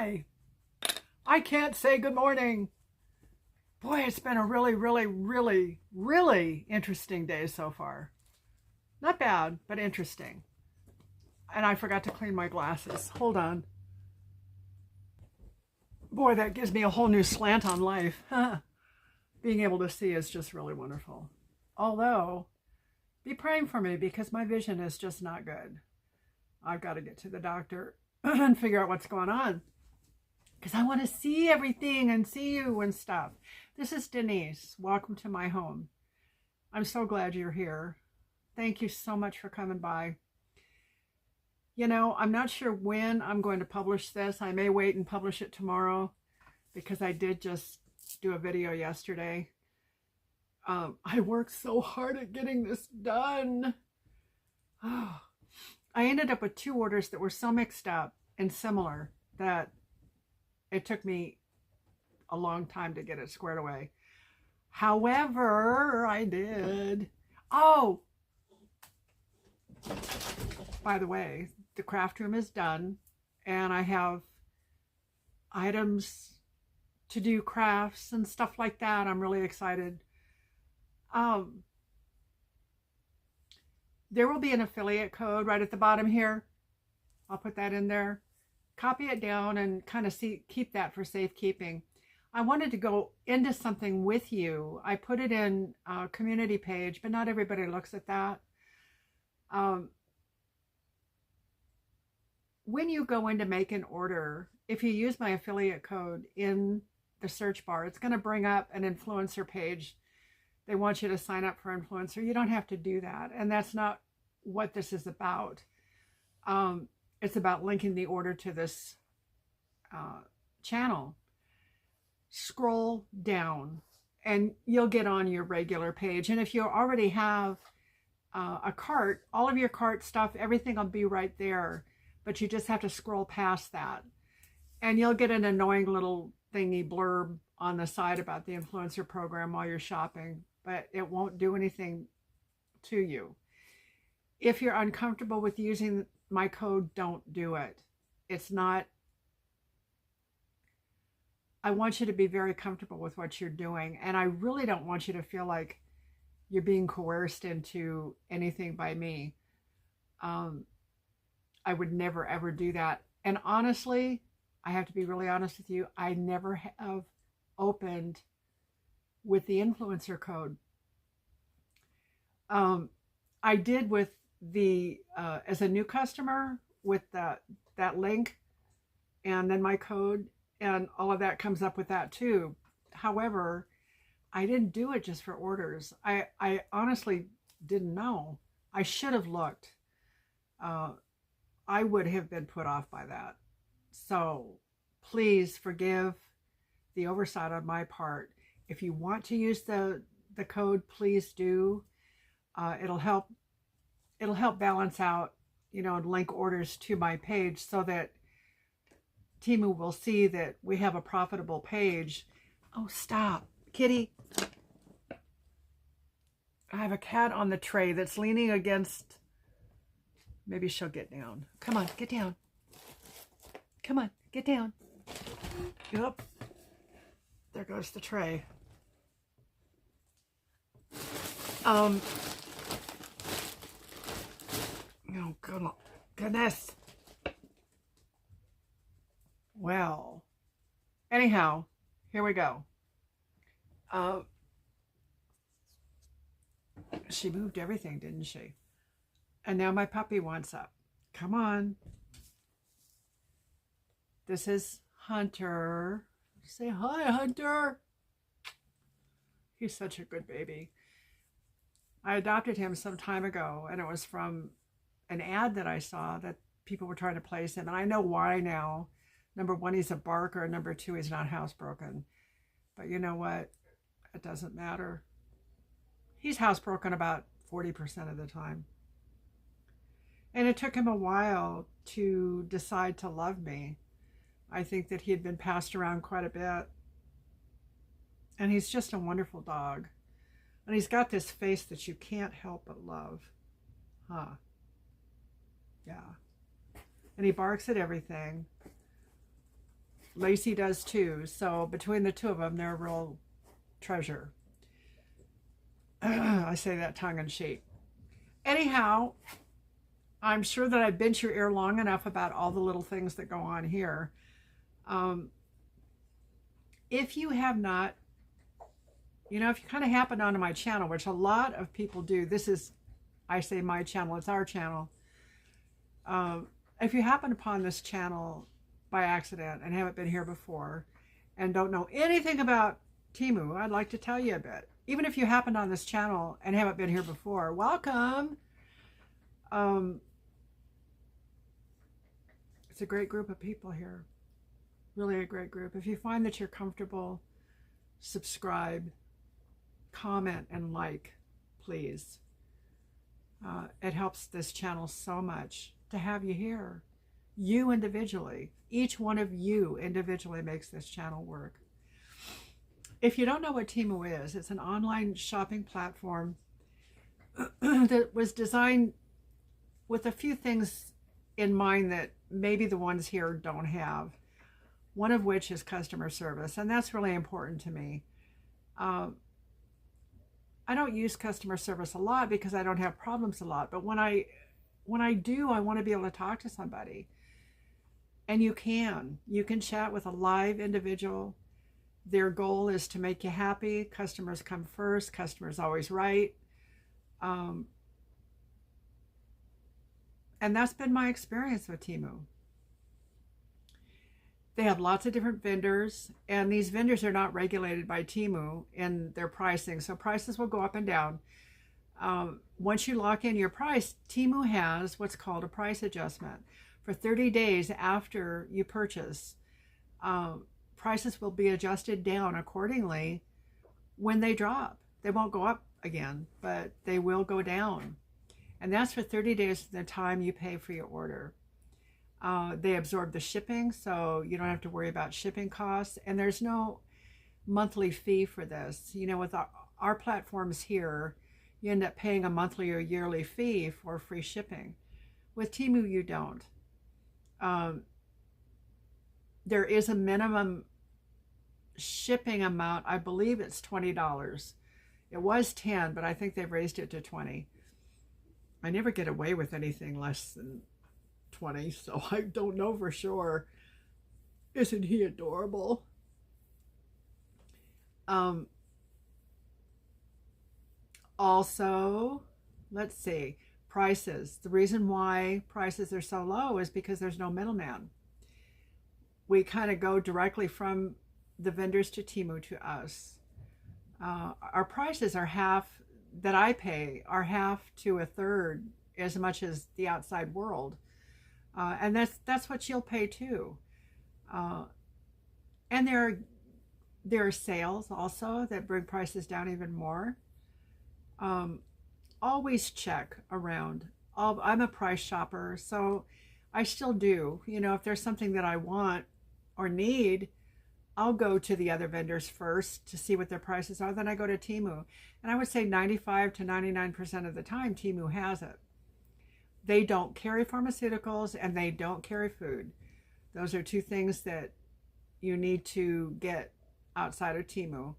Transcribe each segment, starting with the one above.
Hi. I can't say good morning. Boy, it's been a really interesting day so far. Not bad, but interesting. And I forgot to clean my glasses. Hold on. Boy, that gives me a whole new slant on life. Being able to see is just really wonderful. Although, be praying for me because my vision is just not good. I've got to get to the doctor and figure out what's going on, because I want to see everything and see you and stuff. This is Denise. Welcome to my home. I'm so glad you're here. Thank you so much for coming by. You know, I'm not sure when I'm going to publish this. I may wait and publish it tomorrow because I did just do a video yesterday. I worked so hard at getting this done. Oh, I ended up with 2 orders that were so mixed up and similar that it took me a long time to get it squared away. However, I did. Oh, by the way, the craft room is done and I have items to do crafts and stuff like that. I'm really excited. There will be an affiliate code right at the bottom here. I'll put that in there. Copy it down and kind of keep that for safekeeping. I wanted to go into something with you. I put it in a community page, but not everybody looks at that. When you go in to make an order, if you use my affiliate code in the search bar, it's going to bring up an influencer page. They want you to sign up for influencer. You don't have to do that. And that's not what this is about. It's about linking the order to this channel. Scroll down and you'll get on your regular page. And if you already have a cart, all of your cart stuff, everything will be right there. But you just have to scroll past that. And you'll get an annoying little thingy blurb on the side about the influencer program while you're shopping. But it won't do anything to you. If you're uncomfortable with using my code, don't do it. It's not. I want you to be very comfortable with what you're doing. And I really don't want you to feel like you're being coerced into anything by me. I would never, ever do that. And honestly, I have to be really honest with you. I never have opened with the influencer code. I did with the, as a new customer with that link and then my code, and all of that comes up with that too. However, I didn't do it just for orders. I honestly didn't know. I should have looked. I would have been put off by that. So please forgive the oversight on my part. If you want to use the code, please do. It'll help balance out, you know, and link orders to my page so that Temu will see that we have a profitable page. Oh, stop, kitty. I have a cat on the tray that's leaning against. Maybe she'll get down. Come on, get down. Come on, get down. Yep. There goes the tray. Oh, goodness. Well, anyhow, here we go. She moved everything, didn't she? And now my puppy wants up. Come on. This is Hunter. Say hi, Hunter. He's such a good baby. I adopted him some time ago, and it was from an ad that I saw that people were trying to place him. And I know why now. Number 1, he's a barker. Number 2, he's not housebroken. But you know what? It doesn't matter. He's housebroken about 40% of the time. And it took him a while to decide to love me. I think that he had been passed around quite a bit. And he's just a wonderful dog. And he's got this face that you can't help but love. Huh. Yeah. And he barks at everything. Lacey does too. So between the two of them, they're a real treasure. I say that tongue in cheek. Anyhow, I'm sure that I've bent your ear long enough about all the little things that go on here. If you have not, if you kind of happened onto my channel, which a lot of people do, this is, I say my channel, it's our channel. If you happen upon this channel by accident and haven't been here before and don't know anything about Temu, I'd like to tell you a bit. Even if you happened on this channel and haven't been here before, welcome. It's a great group of people here. Really a great group. If you find that you're comfortable, subscribe, comment, and like, please. It helps this channel so much to have you here. You individually, each one of you individually makes this channel work. If you don't know what Temu is, it's an online shopping platform that was designed with a few things in mind that maybe the ones here don't have. One of which is customer service, and that's really important to me. I don't use customer service a lot because I don't have problems a lot, but when I do, I want to be able to talk to somebody. And you can chat with a live individual. Their goal is to make you happy. Customers come first. Customers always right. And that's been my experience with Temu. They have lots of different vendors, and these vendors are not regulated by Temu in their pricing, so prices will go up and down. Once you lock in your price, Temu has what's called a price adjustment. For 30 days after you purchase, prices will be adjusted down accordingly when they drop. They won't go up again, but they will go down. And that's for 30 days from the time you pay for your order. They absorb the shipping, so you don't have to worry about shipping costs. And there's no monthly fee for this. With our platforms here, you end up paying a monthly or yearly fee for free shipping. With Temu, you don't. There is a minimum shipping amount. I believe it's $20. It was $10, but I think they've raised it to $20. I never get away with anything less than $20, so I don't know for sure. Isn't he adorable? Also, let's see, prices. The reason why prices are so low is because there's no middleman. We kind of go directly from the vendors to Temu to us. Our prices are half, that I pay, are half to a third as much as the outside world. And that's what you'll pay too. And there are sales also that bring prices down even more. Always check around. I'm a price shopper, so I still do. If there's something that I want or need, I'll go to the other vendors first to see what their prices are. Then I go to Temu. And I would say 95 to 99% of the time, Temu has it. They don't carry pharmaceuticals and they don't carry food. Those are two things that you need to get outside of Temu.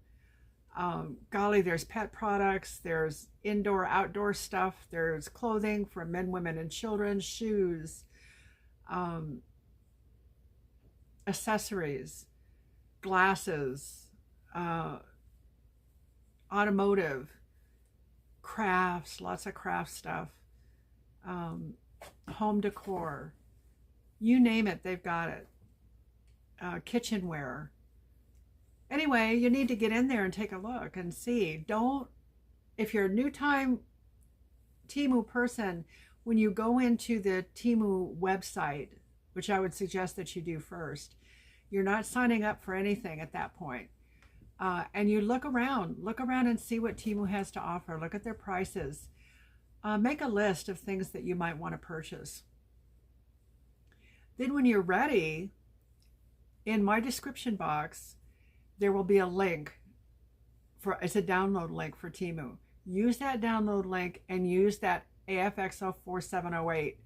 Golly, there's pet products, there's indoor, outdoor stuff, there's clothing for men, women, and children, shoes, accessories, glasses, automotive, crafts, lots of craft stuff, home decor, you name it, they've got it. Kitchenware. Anyway, you need to get in there and take a look and see. If you're a new time Temu person, when you go into the Temu website, which I would suggest that you do first, you're not signing up for anything at that point. And you look around and see what Temu has to offer. Look at their prices. Make a list of things that you might want to purchase. Then when you're ready, in my description box, there will be a link it's a download link for Temu. Use that download link and use that AFXO4708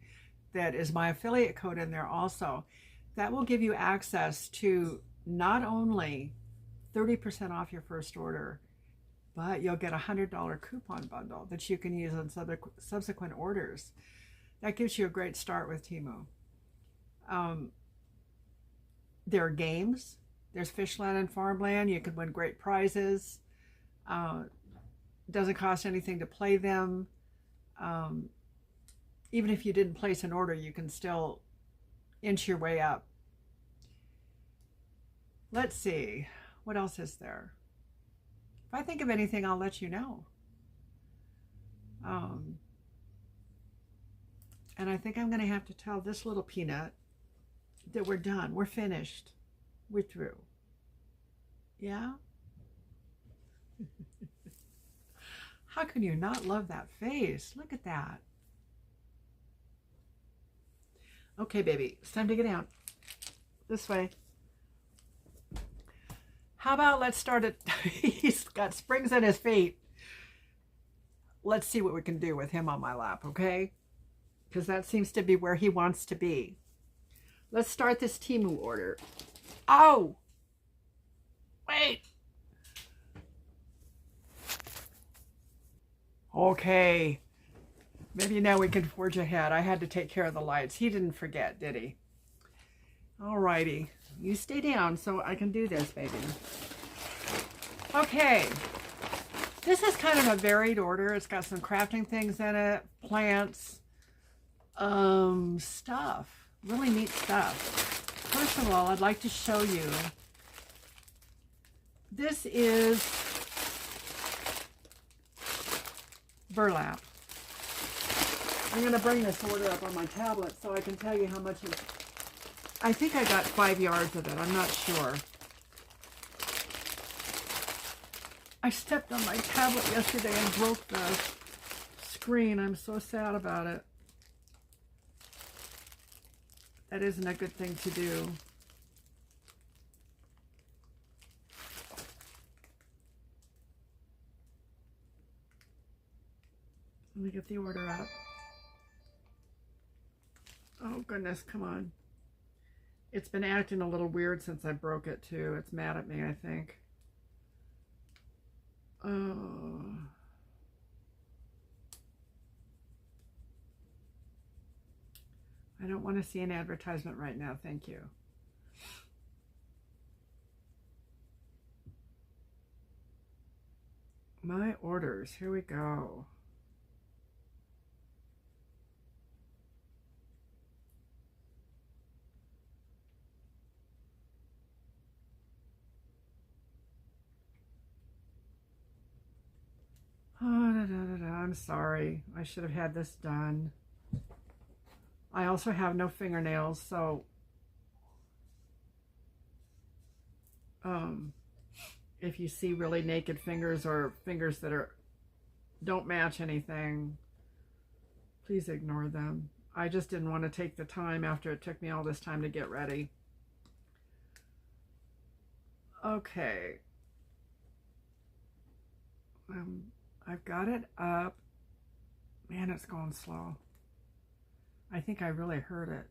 that is my affiliate code in there also. that will give you access to not only 30% off your first order, but you'll get a $100 coupon bundle that you can use on subsequent orders. That gives you a great start with Temu. There are games. There's Fishland and Farmland. You can win great prizes. Doesn't cost anything to play them. Even if you didn't place an order, you can still inch your way up. Let's see, what else is there? If I think of anything, I'll let you know. And I think I'm going to have to tell this little peanut that we're done. We're finished. We're through. Yeah? How can you not love that face? Look at that. Okay, baby, it's time to get out. This way. How about let's start it? He's got springs in his feet. Let's see what we can do with him on my lap, okay? Because that seems to be where he wants to be. Let's start this Temu order. Oh! Wait! Okay. Maybe now we can forge ahead. I had to take care of the lights. He didn't forget, did he? Alrighty. You stay down so I can do this, baby. Okay. This is kind of a varied order. It's got some crafting things in it, plants, stuff. Really neat stuff. First of all, I'd like to show you. This is burlap. I'm going to bring this order up on my tablet so I can tell you how much it's... I think I got 5 yards of it. I'm not sure. I stepped on my tablet yesterday and broke the screen. I'm so sad about it. That isn't a good thing to do. Let me get the order up. Oh goodness, come on. It's been acting a little weird since I broke it too. It's mad at me, I think. Oh. I don't want to see an advertisement right now, thank you. My orders, here we go. I'm sorry. I should have had this done. I also have no fingernails, so if you see really naked fingers or fingers that don't match anything, please ignore them. I just didn't want to take the time after it took me all this time to get ready. Okay. I've got it up. Man, it's going slow. I think I really heard it.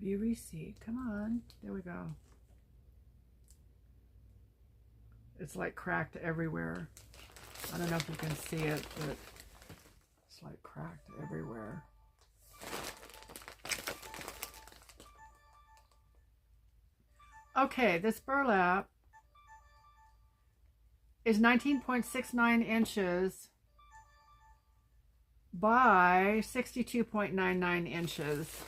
View receipt. Come on. There we go. It's like cracked everywhere. I don't know if you can see it, but it's like cracked everywhere. Okay, this burlap is 19.69 inches by 62.99 inches.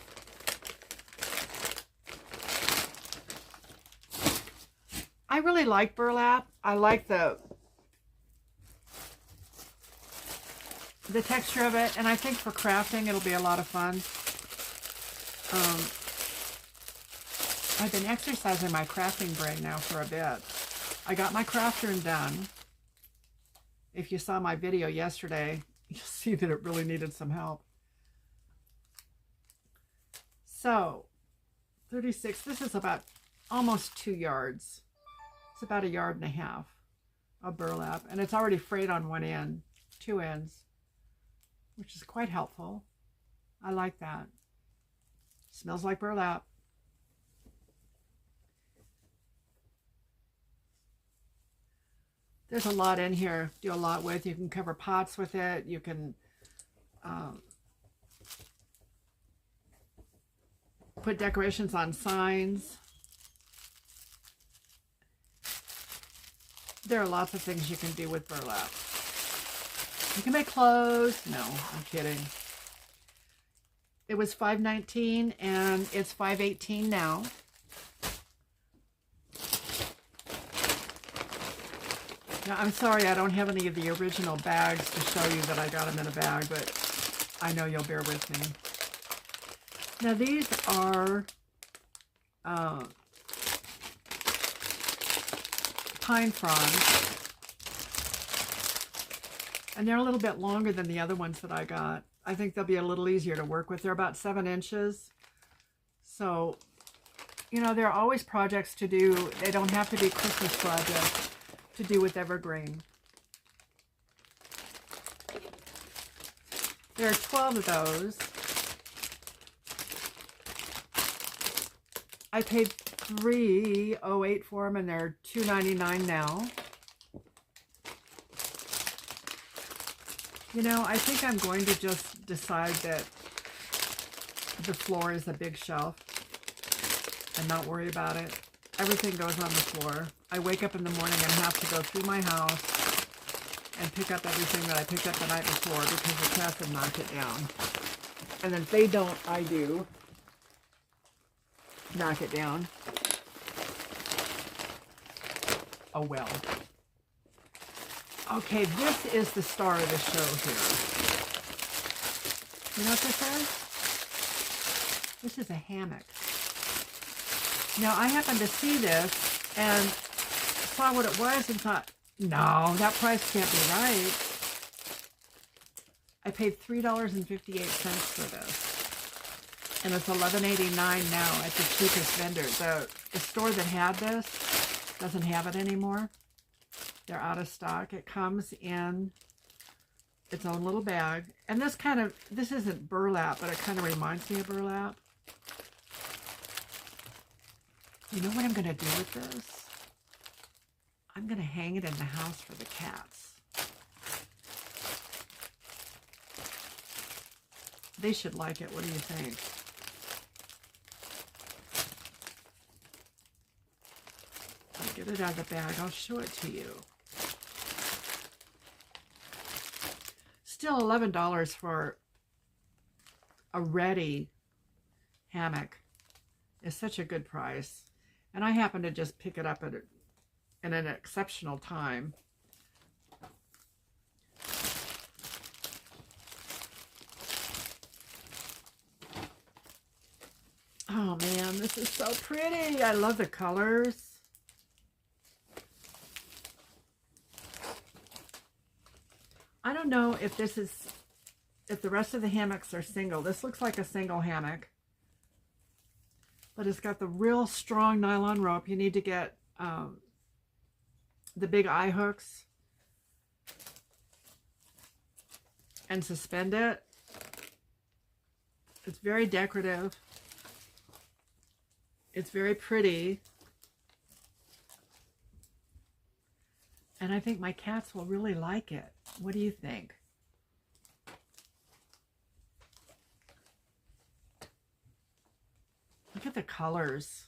I really like burlap. I like the texture of it, and I think for crafting it'll be a lot of fun. I've been exercising my crafting brain now for a bit. I got my craft room done. If you saw my video yesterday, you'll see that it really needed some help. So, 36, this is about almost 2 yards. It's about 1.5 yards of burlap, and it's already frayed on one end 2 ends, which is quite helpful. I like that. Smells like burlap. There's a lot in here. Do a lot with. You can cover pots with it. You can put decorations on signs. There are lots of things you can do with burlap. You can make clothes. No, I'm kidding. It was $5.19 and it's $5.18 now. Now, I'm sorry I don't have any of the original bags to show you that I got them in a bag, but I know you'll bear with me. Now, these are pine fronds, and they're a little bit longer than the other ones that I got. I think they'll be a little easier to work with. They're about 7 inches. So, you know, there are always projects to do. They don't have to be Christmas projects to do with evergreen. There are 12 of those. I paid $3.08 for them, and they're $2.99 now. You know, I think I'm going to just decide that the floor is a big shelf and not worry about it. Everything goes on the floor. I wake up in the morning and have to go through my house and pick up everything that I picked up the night before because the cats have knocked it down. And then if they don't, I do knock it down. Oh well. Okay, this is the star of the show here. You know what this is? This is a hammock. Now, I happened to see this and saw what it was and thought, no, that price can't be right. I paid $3.58 for this. And it's $11.89 now at the cheapest vendor. The store that had this doesn't have it anymore. They're out of stock. It comes in its own little bag. And this isn't burlap, but it kind of reminds me of burlap. You know what I'm going to do with this? I'm going to hang it in the house for the cats. They should like it. What do you think? I'll get it out of the bag. I'll show it to you. Still $11 for a ready hammock is such a good price. And I happen to just pick it up at an exceptional time. Oh man, this is so pretty. I love the colors. I don't know if the rest of the hammocks are single. This looks like a single hammock. But it's got the real strong nylon rope. You need to get the big eye hooks and suspend it. It's very decorative. It's very pretty. And I think my cats will really like it. What do you think? Look at the colors.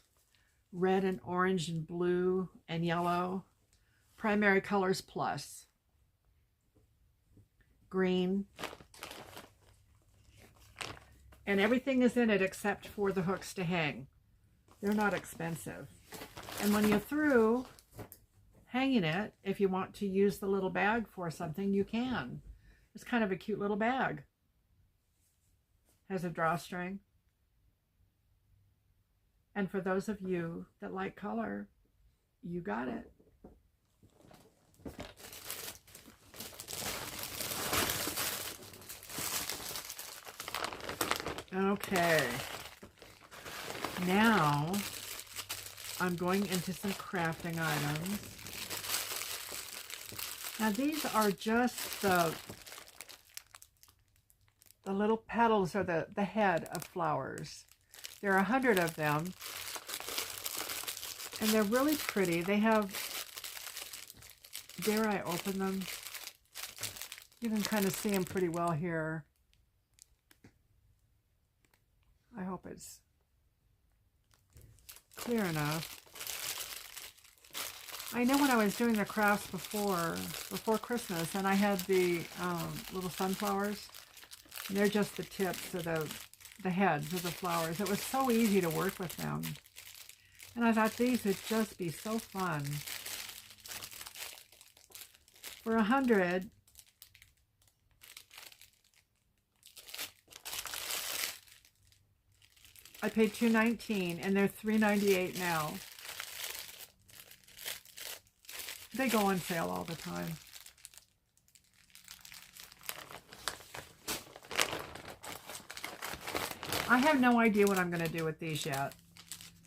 Red and orange and blue and yellow. Primary colors plus. Green. And everything is in it except for the hooks to hang. They're not expensive. And when you're through hanging it, if you want to use the little bag for something, you can. It's kind of a cute little bag. Has a drawstring. And for those of you that like color, you got it. Okay. Now, I'm going into some crafting items. Now, these are just the The little petals are the head of flowers. There are 100 of them, and they're really pretty. They have, dare I open them? You can kind of see them pretty well here. I hope it's clear enough. I know when I was doing the crafts before Christmas, and I had the little sunflowers, and they're just the tips of the heads of the flowers. It was so easy to work with them. And I thought these would just be so fun. For 100, I paid $2.19, and they're $3.98 now. They go on sale all the time. I have no idea what I'm going to do with these yet,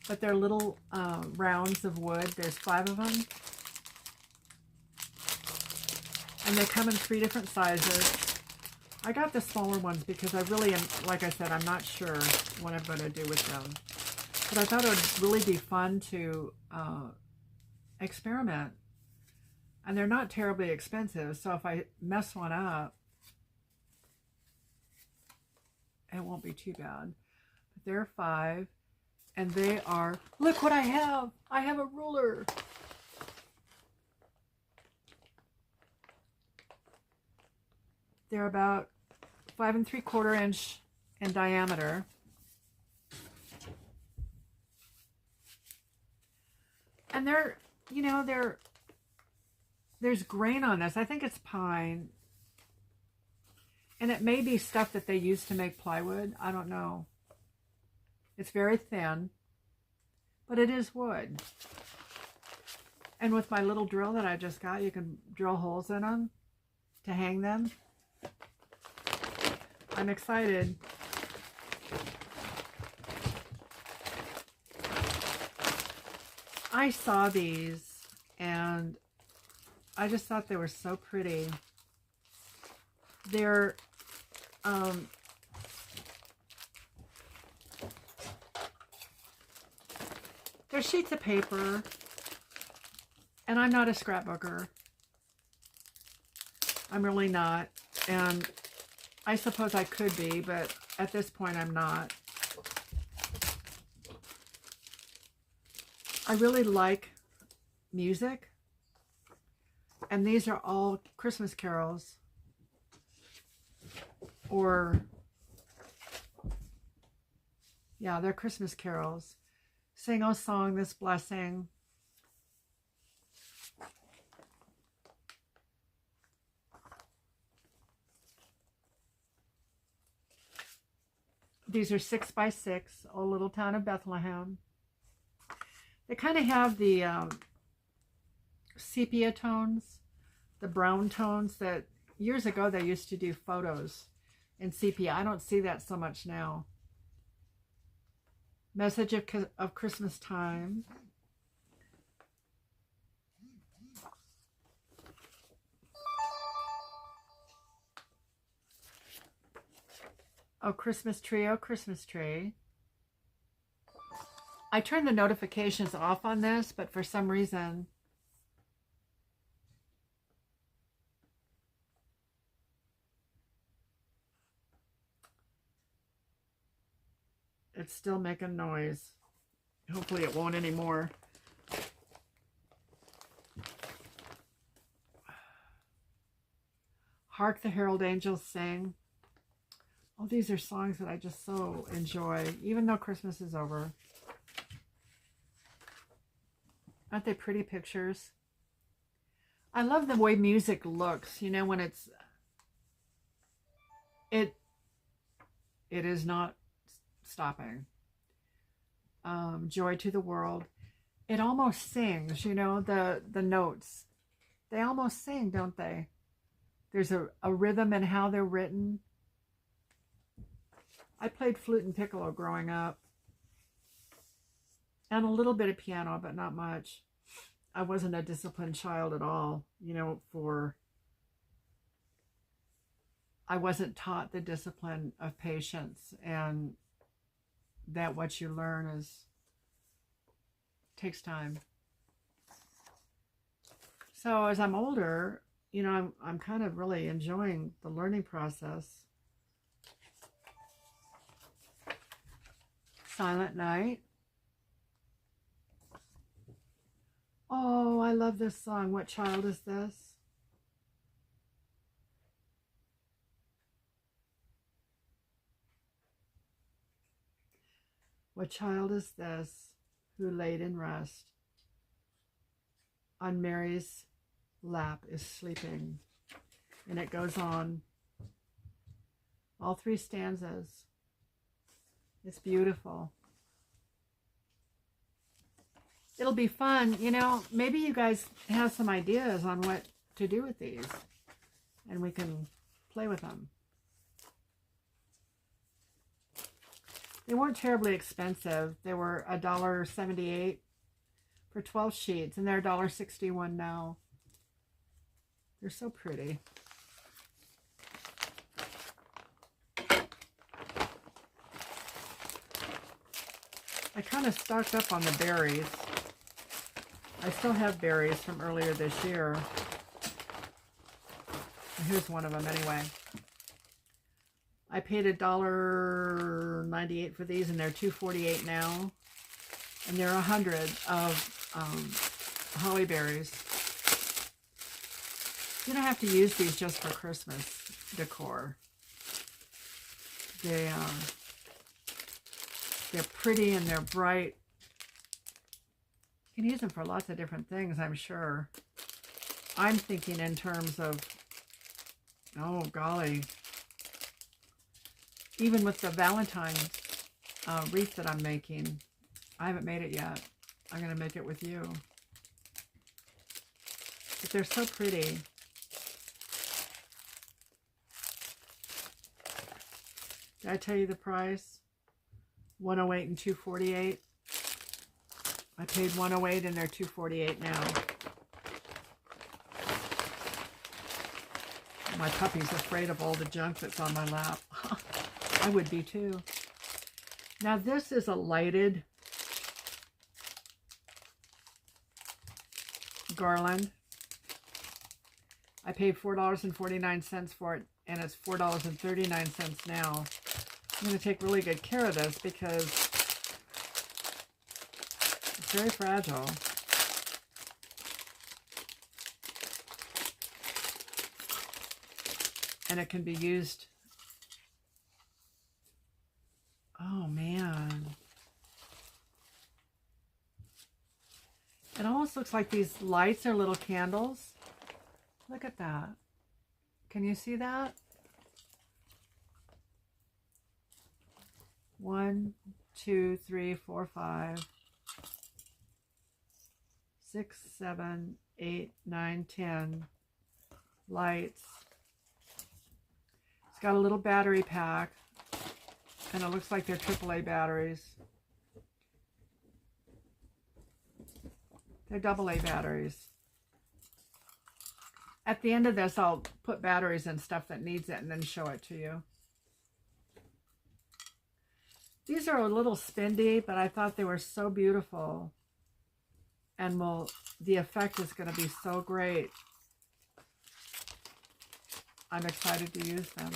but they're little rounds of wood. There's 5 of them, and they come in 3 different sizes. I got the smaller ones because I really am, like I said, I'm not sure what I'm going to do with them, but I thought it would really be fun to experiment. And they're not terribly expensive, so if I mess one up, it won't be too bad. But there are 5, and they are, look what I have! I have a ruler! They're about 5 3/4 inch in diameter. And they're, you know, there's grain on this. I think it's pine. And it may be stuff that they use to make plywood. I don't know. It's very thin, but it is wood. And with my little drill that I just got, you can drill holes in them to hang them. I'm excited. I saw these and I just thought they were so pretty. They're sheets of paper, and I'm not a scrapbooker. I'm really not, and I suppose I could be, but at this point I'm not. I really like music, and these are all Christmas carols, or yeah, they're Christmas carols. Sing, O song, this blessing. These are 6 by 6, O Little Town of Bethlehem. They kind of have the sepia tones, the brown tones that years ago they used to do photos in sepia. I don't see that so much now. Message of Christmas time. Oh, Christmas tree, oh, Christmas tree. I turned the notifications off on this, but for some reason it's still making noise. Hopefully it won't anymore. Hark the Herald Angels Sing. Oh, these are songs that I just so enjoy, even though Christmas is over. Aren't they pretty pictures? I love the way music looks, you know, when it is not stopping. Joy to the world. It almost sings, you know, the notes. They almost sing, don't they? There's a rhythm in how they're written. I played flute and piccolo growing up. And a little bit of piano, but not much. I wasn't a disciplined child at all, you know, for I wasn't taught the discipline of patience, and that what you learn takes time. So as I'm older, you know, I'm kind of really enjoying the learning process. Silent Night. Oh, I love this song. What child is this? What child is this who laid in rest on Mary's lap is sleeping? And it goes on. All 3 stanzas. It's beautiful. It'll be fun. You know, maybe you guys have some ideas on what to do with these, and we can play with them. They weren't terribly expensive. They were $1.78 for 12 sheets, and they're $1.61 now. They're so pretty. I kind of stocked up on the berries. I still have berries from earlier this year. Here's one of them anyway. I paid $1.98 for these, and they're $2.48 now. And there are 100 of holly berries. You don't have to use these just for Christmas decor. They're pretty and they're bright. You can use them for lots of different things, I'm sure. I'm thinking in terms of, oh golly, even with the Valentine wreath that I'm making. I haven't made it yet. I'm going to make it with you. But they're so pretty. Did I tell you the price? $108 and $248. I paid $108 and they're $248 now. My puppy's afraid of all the junk that's on my lap. I would be too. Now this is a lighted garland. I paid $4.49 for it, and it's $4.39 now. I'm going to take really good care of this because it's very fragile. And it can be used. Oh man. It almost looks like these lights are little candles. Look at that. Can you see that? 1, 2, 3, 4, 5, 6, 7, 8, 9, 10 lights. It's got a little battery pack, and it looks like they're AAA batteries. They're AA batteries. At the end of this, I'll put batteries in stuff that needs it and then show it to you. These are a little spendy, but I thought they were so beautiful. And the effect is going to be so great. I'm excited to use them.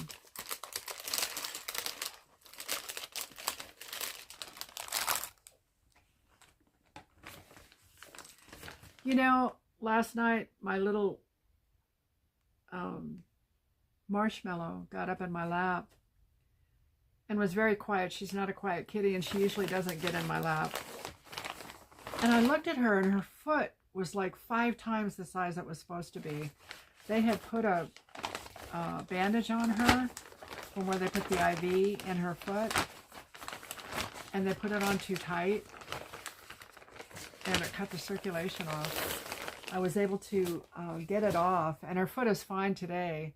You know, last night my little marshmallow got up in my lap and was very quiet. She's not a quiet kitty, and she usually doesn't get in my lap. And I looked at her, and her foot was like 5 times the size it was supposed to be. They had put a bandage on her from where they put the IV in her foot, and they put it on too tight, and it cut the circulation off. I was able to get it off, and her foot is fine today.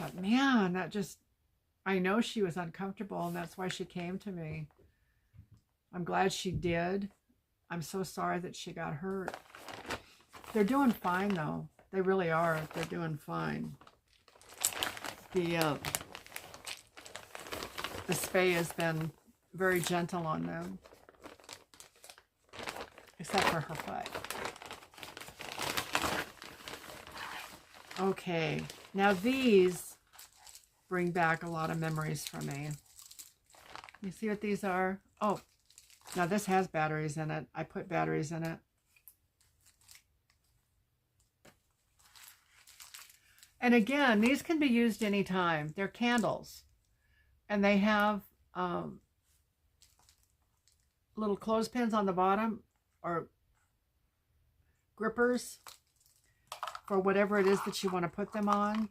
But man, that just, I know she was uncomfortable, and that's why she came to me. I'm glad she did. I'm so sorry that she got hurt. They're doing fine though. They really are. They're doing fine. the spay has been very gentle on them, except for her foot. Okay, now these bring back a lot of memories for me. You see what these are? Oh, now this has batteries in it. I put batteries in it. And again, these can be used anytime. They're candles. And they have little clothespins on the bottom, or grippers for whatever it is that you want to put them on.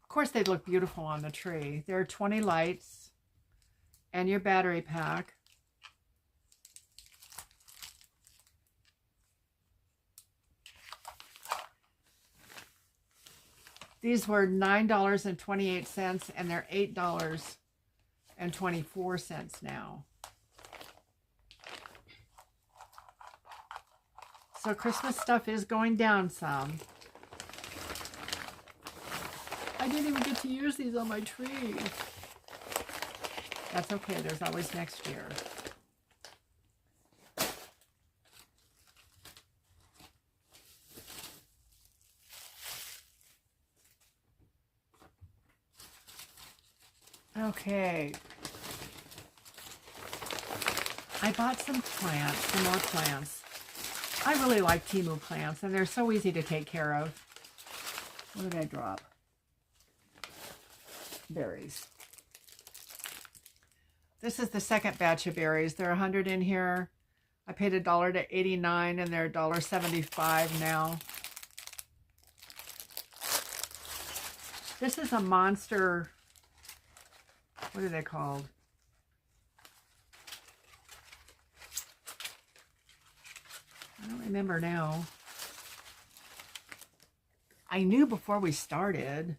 Of course, they look beautiful on the tree. There are 20 lights and your battery pack. These were $9.28 and they're $8.24 now. So Christmas stuff is going down some. I didn't even get to use these on my tree. That's okay, there's always next year. Okay. I bought some plants, some more plants. I really like TEMU plants, and they're so easy to take care of. What did I drop? Berries. This is the second batch of berries. There are 100 in here. I paid $1 to 89, and they're $1.75 now. This is a monster. What are they called? I don't remember now. I knew before we started.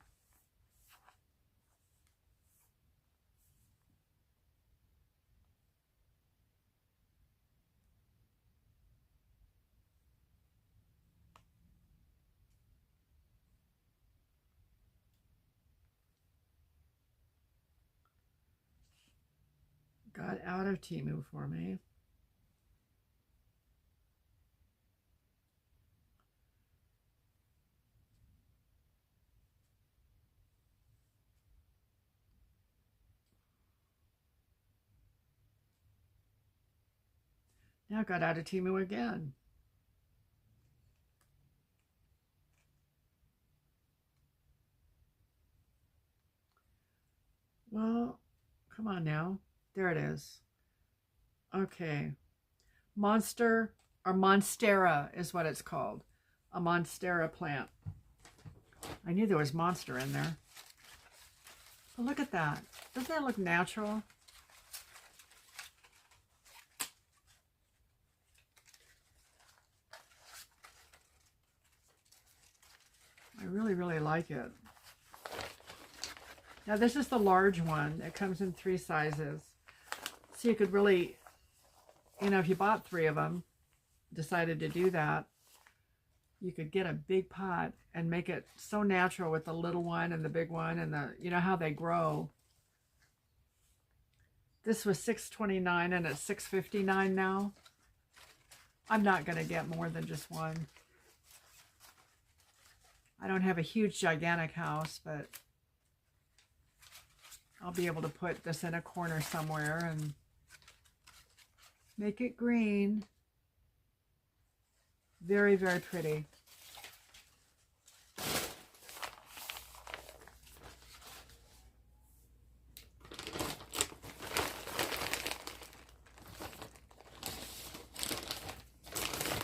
Got out of TEMU for me. Now got out of TEMU again. Well, come on now. There it is. Okay. Monster, or Monstera is what it's called. A Monstera plant. I knew there was monster in there. But look at that. Doesn't that look natural? I really, really like it. Now this is the large one. It comes in 3 sizes. So you could really, you know, if you bought 3 of them, decided to do that, you could get a big pot and make it so natural with the little one and the big one and the, you know, how they grow. This was $6.29 and it's $6.59 now. I'm not going to get more than just one. I don't have a huge, gigantic house, but I'll be able to put this in a corner somewhere and make it green. Very, very pretty.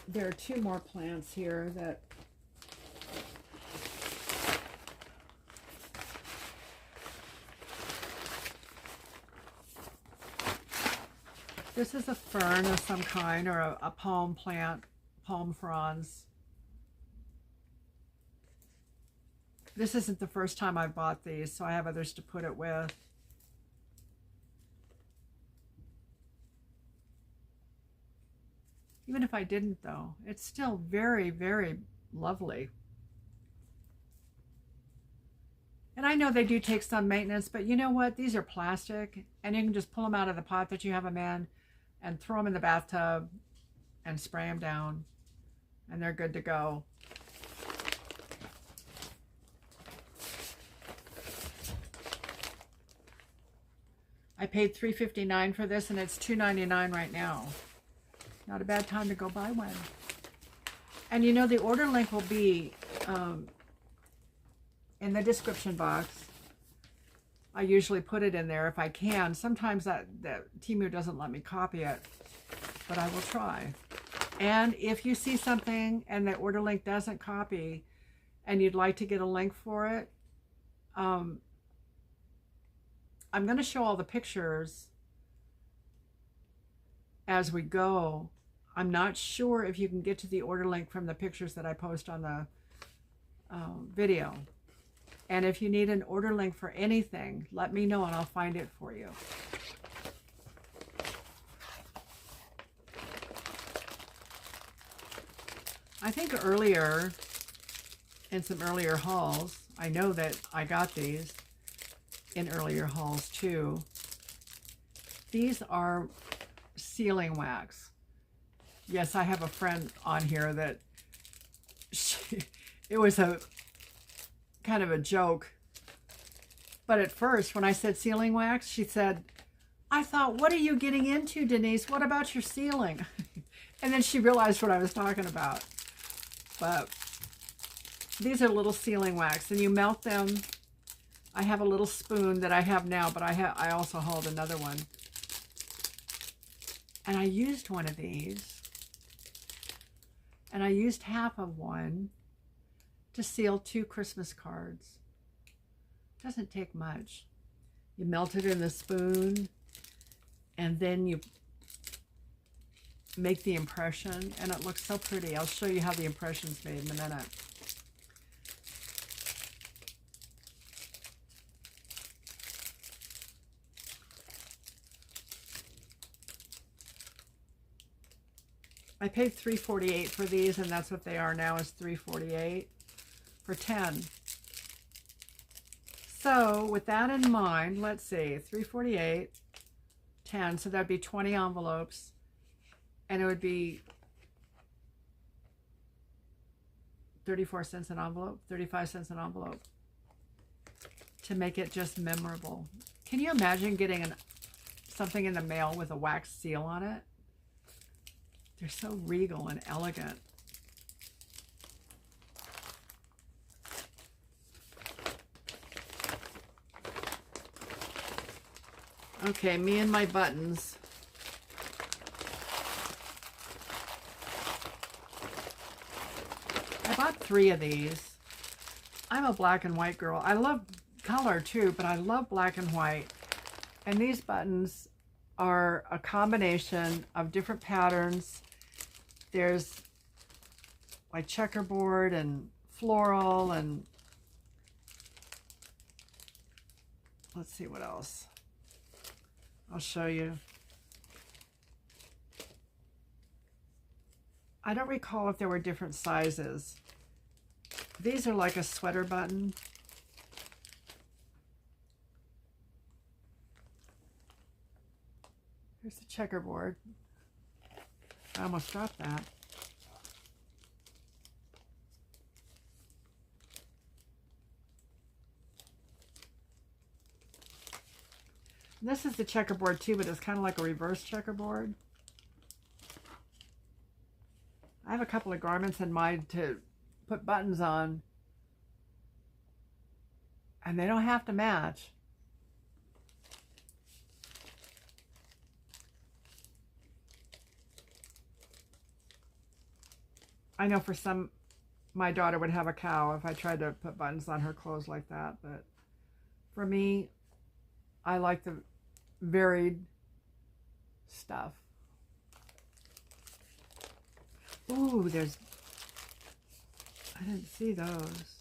There are 2 more plants here that this is a fern of some kind, or a palm plant, palm fronds. This isn't the first time I've bought these, so I have others to put it with. Even if I didn't, though, it's still very, very lovely. And I know they do take some maintenance, but you know what? These are plastic, and you can just pull them out of the pot that you have them in and throw them in the bathtub and spray them down, and they're good to go. I paid $3.59 for this, and it's $2.99 right now. Not a bad time to go buy one. And you know, the order link will be in the description box. I usually put it in there if I can. Sometimes that Temu doesn't let me copy it, but I will try. And if you see something and the order link doesn't copy and you'd like to get a link for it, I'm going to show all the pictures as we go. I'm not sure if you can get to the order link from the pictures that I post on the video. And if you need an order link for anything, let me know and I'll find it for you. I think earlier, in some earlier hauls, I know that I got these in earlier hauls too. These are sealing wax. Yes, I have a friend on here that it was a kind of a joke. But at first, when I said sealing wax, she said, I thought, what are you getting into, Denise? What about your sealing? And then she realized what I was talking about. But these are little sealing wax, and you melt them. I have a little spoon that I have now, but I also hauled another one. And I used one of these, and I used half of one to seal 2 Christmas cards. Doesn't take much. You melt it in the spoon, and then you make the impression, and it looks so pretty. I'll show you how the impression's made in a minute. I paid $3.48 for these, and that's what they are now, is $3.48 for 10. So with that in mind, let's see, $3.48, 10, so that'd be 20 envelopes, and it would be 34 cents an envelope, 35 cents an envelope, to make it just memorable. Can you imagine getting something in the mail with a wax seal on it? They're so regal and elegant. Okay, me and my buttons. I bought 3 of these. I'm a black and white girl. I love color too, but I love black and white. And these buttons are a combination of different patterns. There's like checkerboard and floral, and let's see what else. I'll show you. I don't recall if there were different sizes. These are like a sweater button. Here's the checkerboard. I almost dropped that. This is the checkerboard too, but it's kind of like a reverse checkerboard. I have a couple of garments in mind to put buttons on, and they don't have to match. I know for some, my daughter would have a cow if I tried to put buttons on her clothes like that, but for me, I like the varied stuff. Ooh, there's, I didn't see those.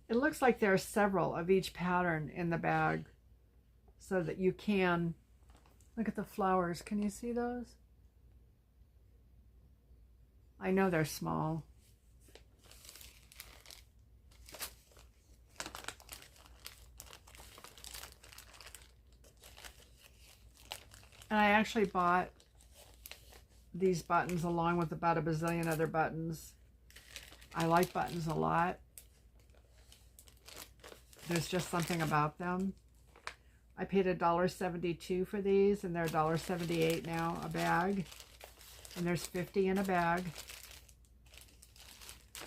It looks like there are several of each pattern in the bag, so that you can, Look at the flowers. Can you see those? I know they're small. And I actually bought these buttons along with about a bazillion other buttons. I like buttons a lot. There's just something about them. I paid $1.72 for these, and they're $1.78 now a bag. And there's 50 in a bag.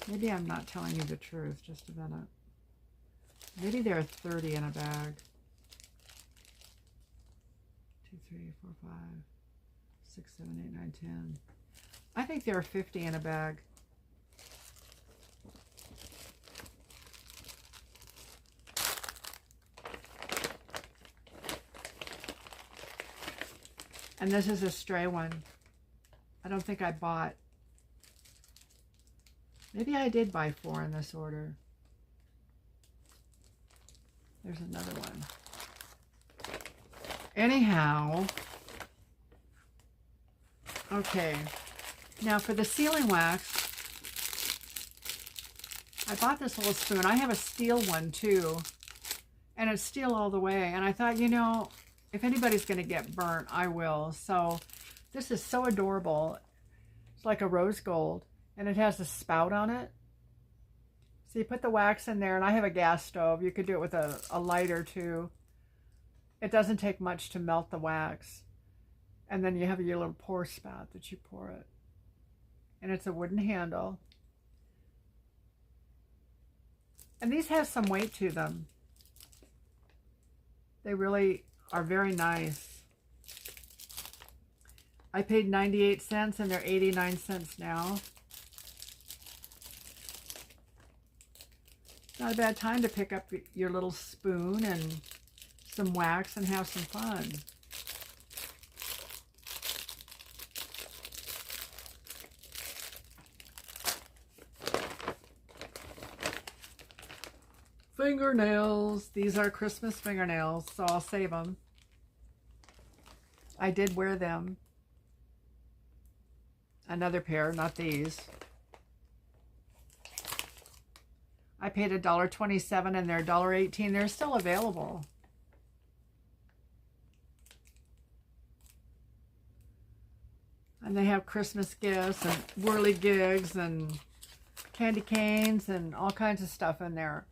Maybe I'm not telling you the truth. Just a minute. Maybe there are 30 in a bag. 2, 3, 4, 5, 6, 7, 8, 9, 10. I think there are 50 in a bag. And this is a stray one. I don't think I bought. Maybe I did buy 4 in this order. There's another one. Anyhow. Okay. Now for the sealing wax, I bought this little spoon. I have a steel one too. And it's steel all the way. And I thought, you know, if anybody's going to get burnt, I will. So this is so adorable. It's like a rose gold. And it has a spout on it. So you put the wax in there. And I have a gas stove. You could do it with a lighter too. It doesn't take much to melt the wax. And then you have your little pour spout that you pour it. And it's a wooden handle. And these have some weight to them. They really are very nice. I paid 98 cents and they're 89 cents now. Not a bad time to pick up your little spoon and some wax and have some fun. Fingernails. These are Christmas fingernails, so I'll save them. I did wear them. Another pair, not these. I paid $1.27 and they're $1.18. They're still available. And they have Christmas gifts and whirligigs and candy canes and all kinds of stuff in there.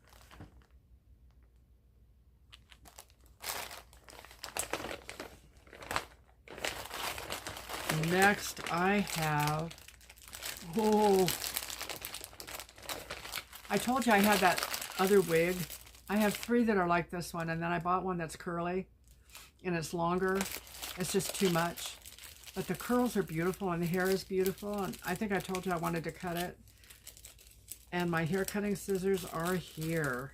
Next I have, I told you I had that other wig. I have 3 that are like this one, and then I bought one that's curly and it's longer. It's just too much. But the curls are beautiful and the hair is beautiful, and I think I told you I wanted to cut it. And my hair cutting scissors are here.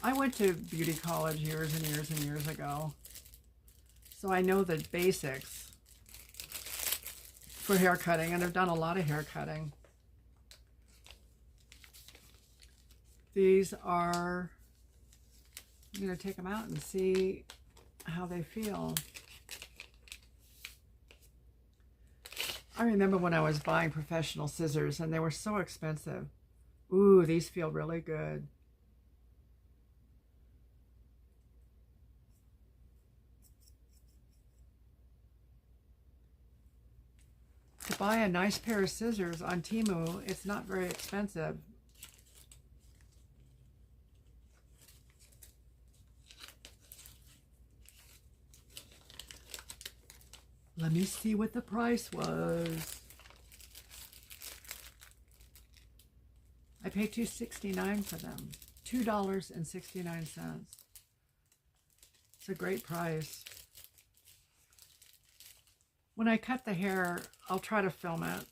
I went to beauty college years and years and years ago, so I know the basics for hair cutting, and I've done a lot of hair cutting. These are, I'm going to take them out and see how they feel. I remember when I was buying professional scissors and they were so expensive. Ooh, these feel really good. To buy a nice pair of scissors on TEMU, it's not very expensive. Let me see what the price was. I paid $2.69 for them. $2.69. It's a great price. When I cut the hair, I'll try to film it.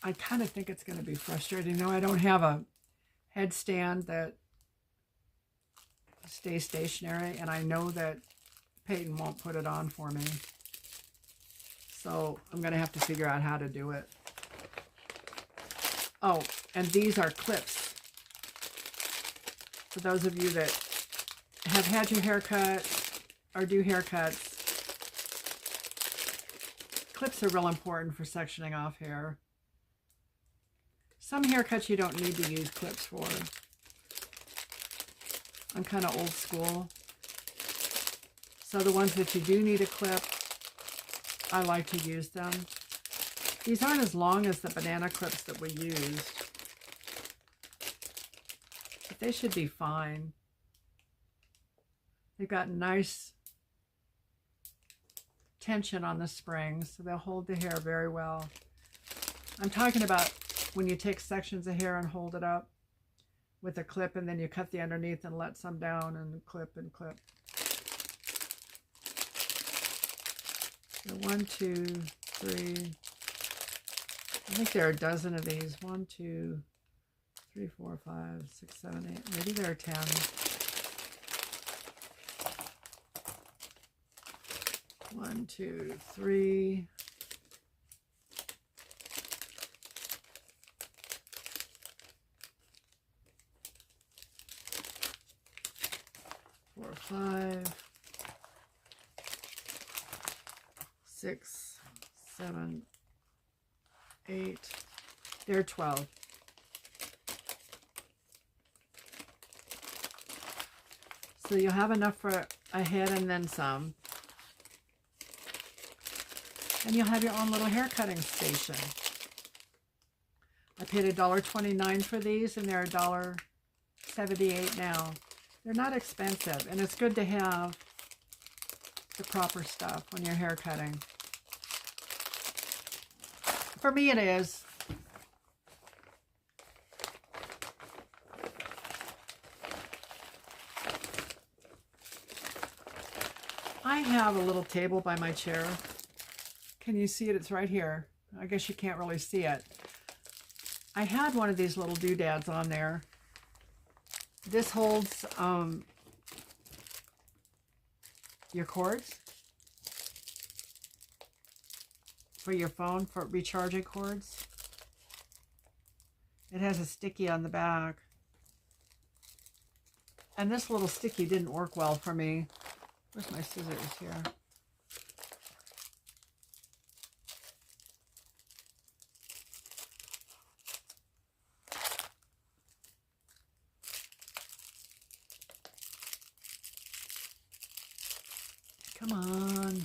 I kind of think it's going to be frustrating. No, I don't have a headstand that stays stationary, and I know that Peyton won't put it on for me. So I'm going to have to figure out how to do it. Oh, and these are clips. For those of you that have had your haircut or do haircuts, clips are real important for sectioning off hair. Some haircuts you don't need to use clips for. I'm kind of old school. So the ones that you do need a clip, I like to use them. These aren't as long as the banana clips that we used, but they should be fine. They've got nice tension on the springs, so they'll hold the hair very well. I'm talking about when you take sections of hair and hold it up with a clip, and then you cut the underneath and let some down and clip and clip. So 1, 2, 3. I think there are a dozen of these. 1, 2, 3, 4, 5, 6, 7, 8. Maybe there are 10. One, 2, 3. 4, 5, 6, 7, 8. There are 12. So you'll have enough for a head and then some. And you'll have your own little hair cutting station. I paid $1.29 for these, and they're $1.78 now. They're not expensive, and it's good to have the proper stuff when you're hair cutting. For me, it is. I have a little table by my chair. Can you see it? It's right here. I guess you can't really see it. I had one of these little doodads on there. This holds your cords for your phone, for recharging cords. It has a sticky on the back. And this little sticky didn't work well for me. Where's my scissors here? Come on.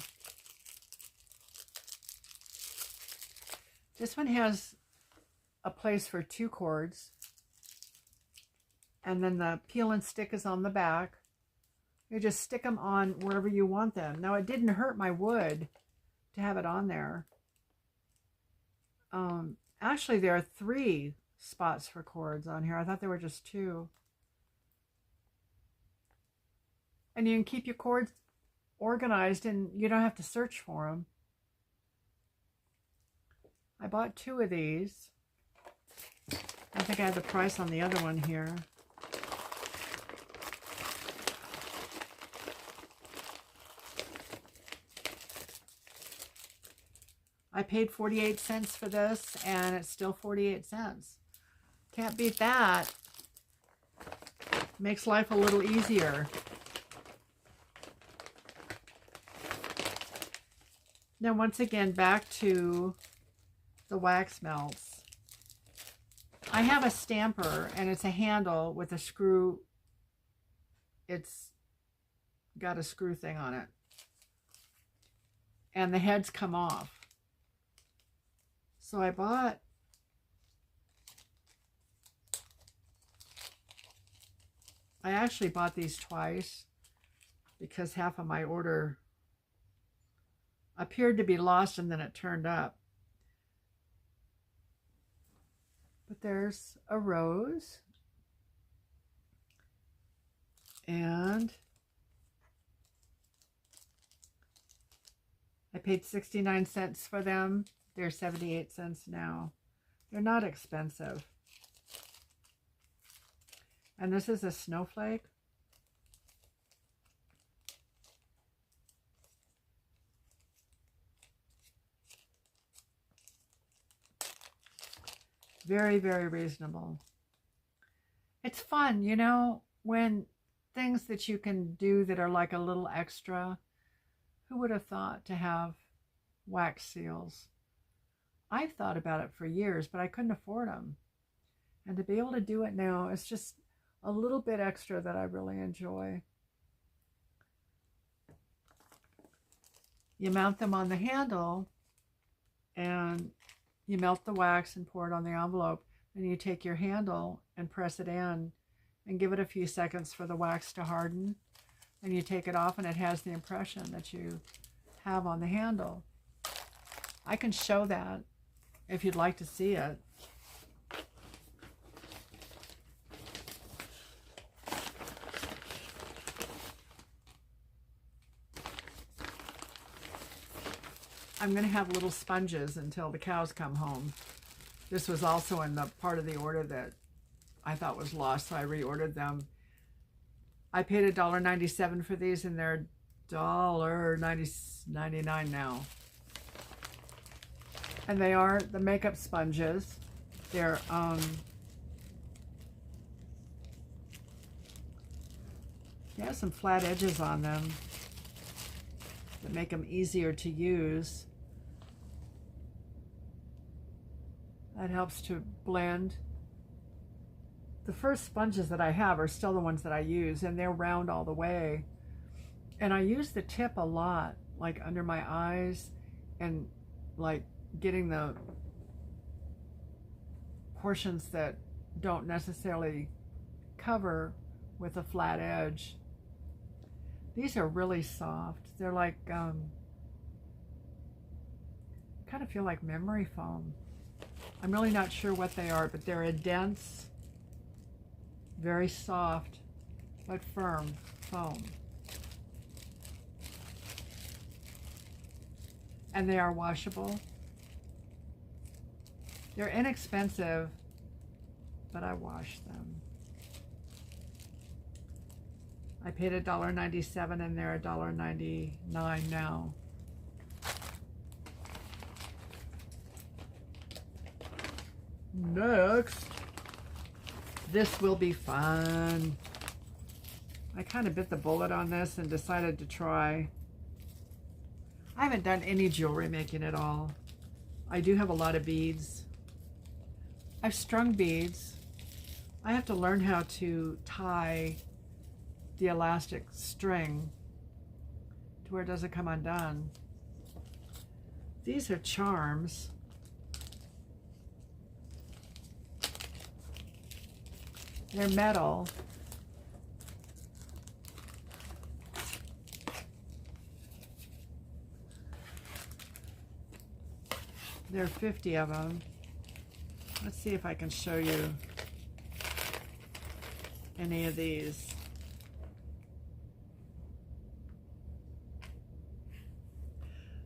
This one has a place for 2 cords. And then the peel and stick is on the back. You just stick them on wherever you want them. Now, it didn't hurt my wood to have it on there. Actually, there are 3 spots for cords on here. I thought there were just 2. And you can keep your cords organized, and you don't have to search for them. I bought 2 of these. I think I have the price on the other one here. I paid 48 cents for this, and it's still 48 cents. Can't beat that. Makes life a little easier. Now, once again, back to the wax melts. I have a stamper, and it's a handle with a screw. It's got a screw thing on it. And the heads come off. So I actually bought these twice because half of my order appeared to be lost and then it turned up. But there's a rose, and I paid 69 cents for them. They're 78 cents now. They're not expensive. And this is a snowflake. Very, very reasonable. It's fun, you know, when things that you can do that are like a little extra. Who would have thought to have wax seals? I've thought about it for years, but I couldn't afford them. And to be able to do it now, it's just a little bit extra that I really enjoy. You mount them on the handle and you melt the wax and pour it on the envelope. Then you take your handle and press it in and give it a few seconds for the wax to harden. And you take it off and it has the impression that you have on the handle. I can show that if you'd like to see it. I'm going to have little sponges until the cows come home. This was also in the part of the order that I thought was lost, so I reordered them. I paid $1.97 for these, and they're $1.99 now. And they are the makeup sponges. They're they have some flat edges on them that make them easier to use. That helps to blend. The first sponges that I have are still the ones that I use, and they're round all the way. And I use the tip a lot, like under my eyes, and like getting the portions that don't necessarily cover with a flat edge. These are really soft. They're like, kind of feel like memory foam. I'm really not sure what they are, but they're a dense, very soft, but firm foam. And they are washable. They're inexpensive, but I wash them. I paid $1.97 and they're $1.99 now. Next, this will be fun. I kind of bit the bullet on this and decided to try. I haven't done any jewelry making at all. I do have a lot of beads. I've strung beads. I have to learn how to tie the elastic string to where it doesn't come undone. These are charms. They're metal. There are 50 of them. Let's see if I can show you any of these.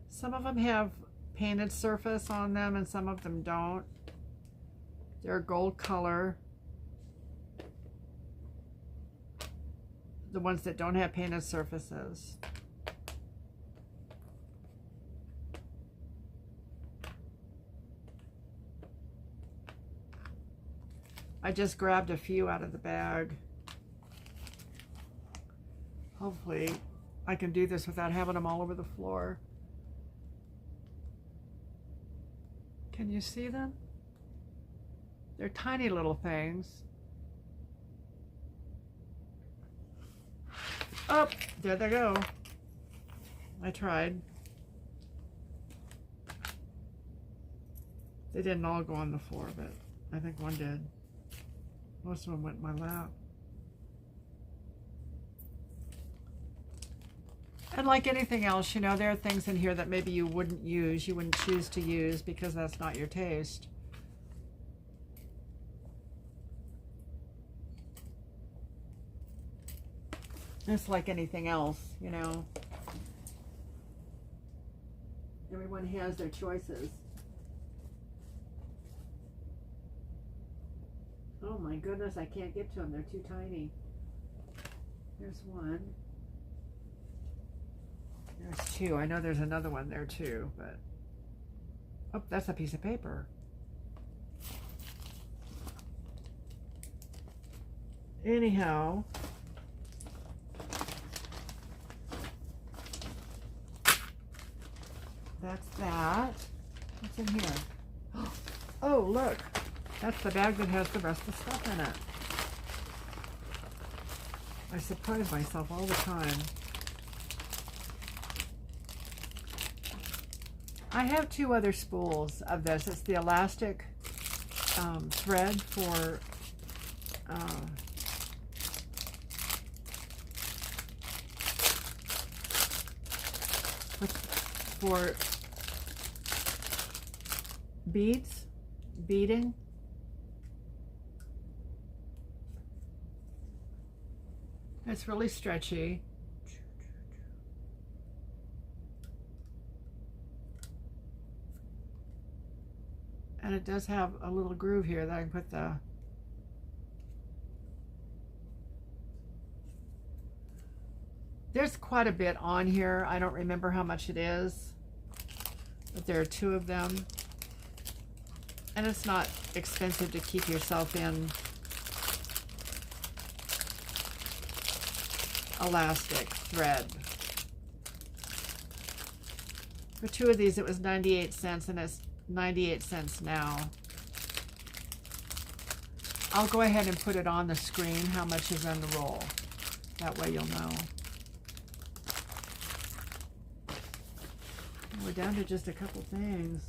Some of them have painted surface on them and some of them don't. They're gold color. The ones that don't have painted surfaces. I just grabbed a few out of the bag. Hopefully I can do this without having them all over the floor. Can you see them? They're tiny little things. Oh, there they go. I tried. They didn't all go on the floor, but I think one did. Most of them went in my lap. And like anything else, you know, there are things in here that maybe you wouldn't use, you wouldn't choose to use because that's not your taste. It's like anything else, you know. Everyone has their choices. Oh my goodness, I can't get to them. They're too tiny. There's one. There's two. I know there's another one there too, but... Oh, that's a piece of paper. Anyhow, that's that. What's in here? Oh, look. That's the bag that has the rest of the stuff in it. I surprise myself all the time. I have 2 other spools of this. It's the elastic thread for beading. It's really stretchy. And it does have a little groove here that I can put the there's quite a bit on here. I don't remember how much it is, but there are 2 of them. And it's not expensive to keep yourself in elastic thread. For 2 of these, it was 98 cents, and it's 98 cents now. I'll go ahead and put it on the screen how much is in the roll. That way you'll know. We're down to just a couple things.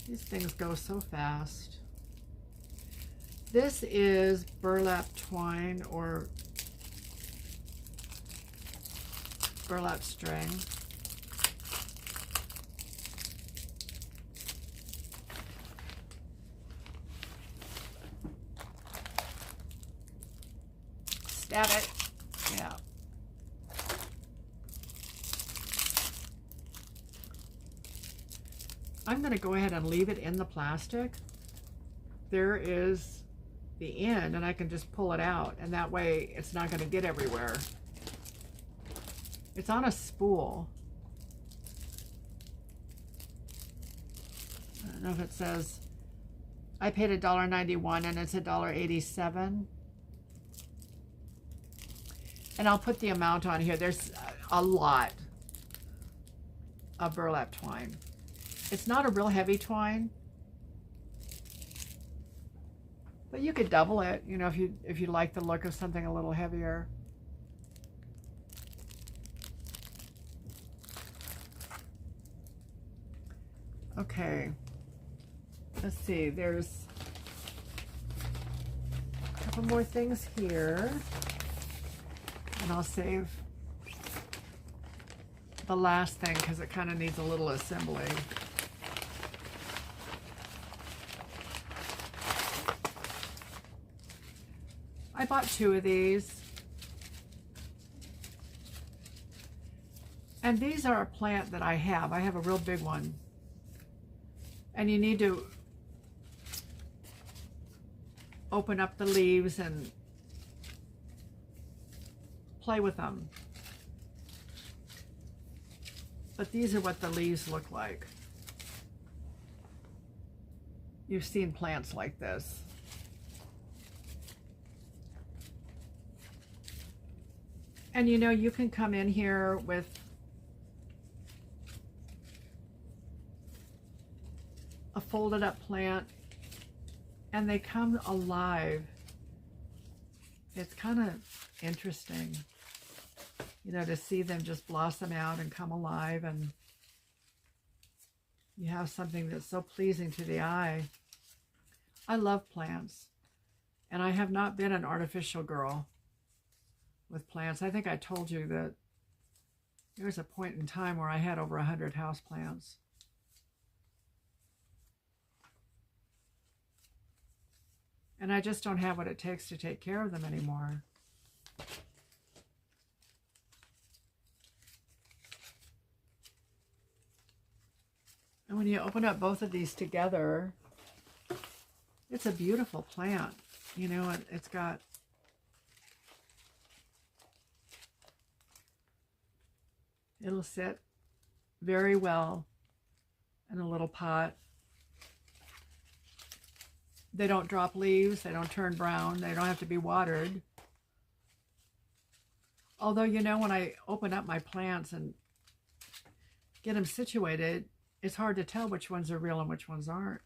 These things go so fast. This is burlap twine or burlap string. Stab it. Yeah. I'm going to go ahead and leave it in the plastic. There is the end, and I can just pull it out, and that way it's not going to get everywhere. It's on a spool. I don't know if it says, I paid $1.91 and it's $1.87. And I'll put the amount on here. There's a lot of burlap twine. It's not a real heavy twine, but you could double it, you know, if you like the look of something a little heavier. Okay, let's see, there's a couple more things here, and I'll save the last thing because it kind of needs a little assembly. I bought 2 of these, and these are a plant that I have. I have a real big one, and you need to open up the leaves and play with them. But these are what the leaves look like. You've seen plants like this. And you know, you can come in here with a folded up plant and they come alive. It's kind of interesting, you know, to see them just blossom out and come alive, and you have something that's so pleasing to the eye. I love plants, and I have not been an artificial girl with plants. I think I told you that there was a point in time where I had over 100 houseplants. And I just don't have what it takes to take care of them anymore. And when you open up both of these together, it's a beautiful plant. You know, it's got it'll sit very well in a little pot. They don't drop leaves, they don't turn brown, they don't have to be watered. Although, you know, when I open up my plants and get them situated, it's hard to tell which ones are real and which ones aren't.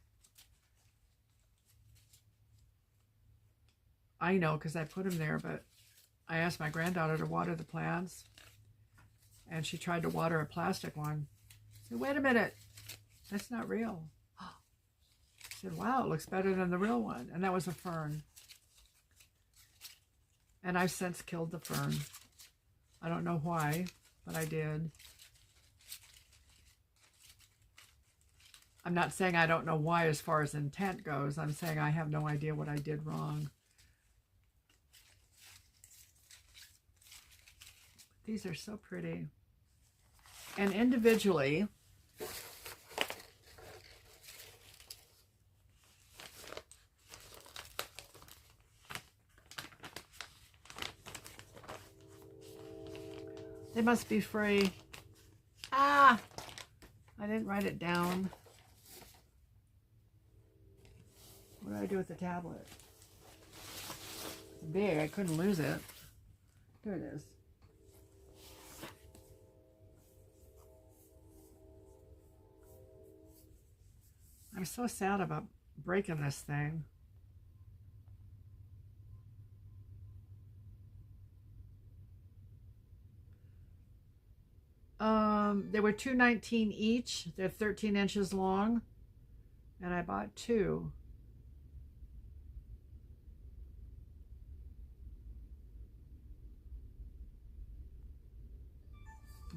I know because I put them there, but I asked my granddaughter to water the plants, and she tried to water a plastic one. I said, wait a minute, that's not real. I said, wow, it looks better than the real one. And that was a fern. And I've since killed the fern. I don't know why, but I did. I'm not saying I don't know why as far as intent goes. I'm saying I have no idea what I did wrong. These are so pretty. And individually, they must be free. Ah! I didn't write it down. What did I do with the tablet? It's big. I couldn't lose it. There it is. I'm so sad about breaking this thing. They were $2.19 each. They're 13 inches long, and I bought 2.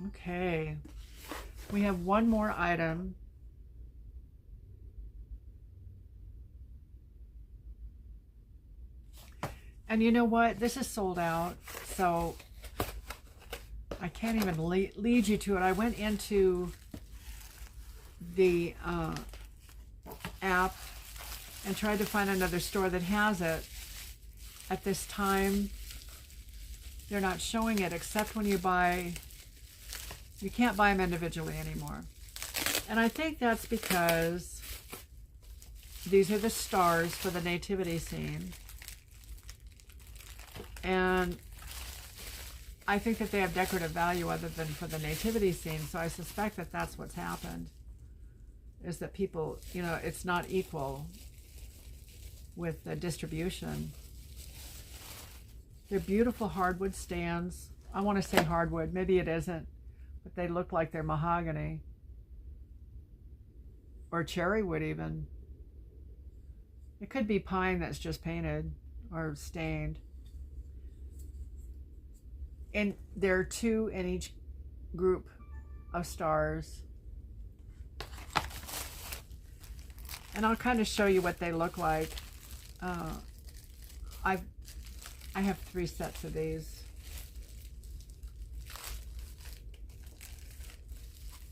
Okay, we have one more item. And you know what? This is sold out, so I can't even lead you to it. I went into the app and tried to find another store that has it. At this time, they're not showing it except when you buy. You can't buy them individually anymore. And I think that's because these are the stars for the nativity scene. And I think that they have decorative value other than for the nativity scene. So I suspect that that's what's happened, is that people, you know, it's not equal with the distribution. They're beautiful hardwood stands. I want to say hardwood, maybe it isn't, but they look like they're mahogany or cherry wood even. It could be pine that's just painted or stained. And there are 2 in each group of stars. And I'll kind of show you what they look like. I have 3 sets of these.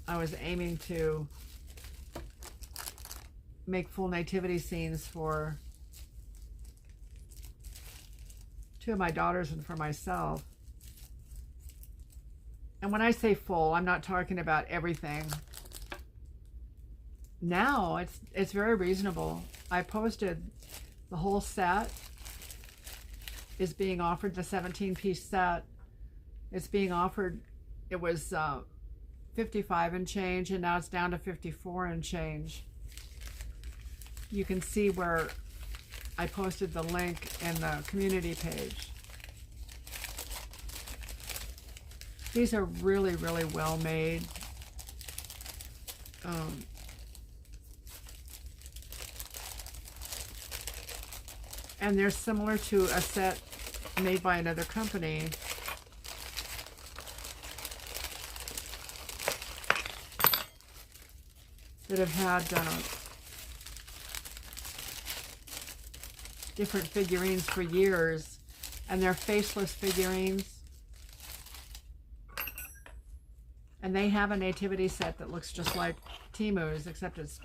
I was aiming to make full nativity scenes for 2 of my daughters and for myself. And when I say full, I'm not talking about everything. Now it's very reasonable. I posted the whole set is being offered, the 17-piece set. It's being offered, it was 55 and change, and now it's down to 54 and change. You can see where I posted the link in the community page. These are really, really well made. And they're similar to a set made by another company. That have had different figurines for years, and they're faceless figurines. And they have a nativity set that looks just like Temu's, except it's,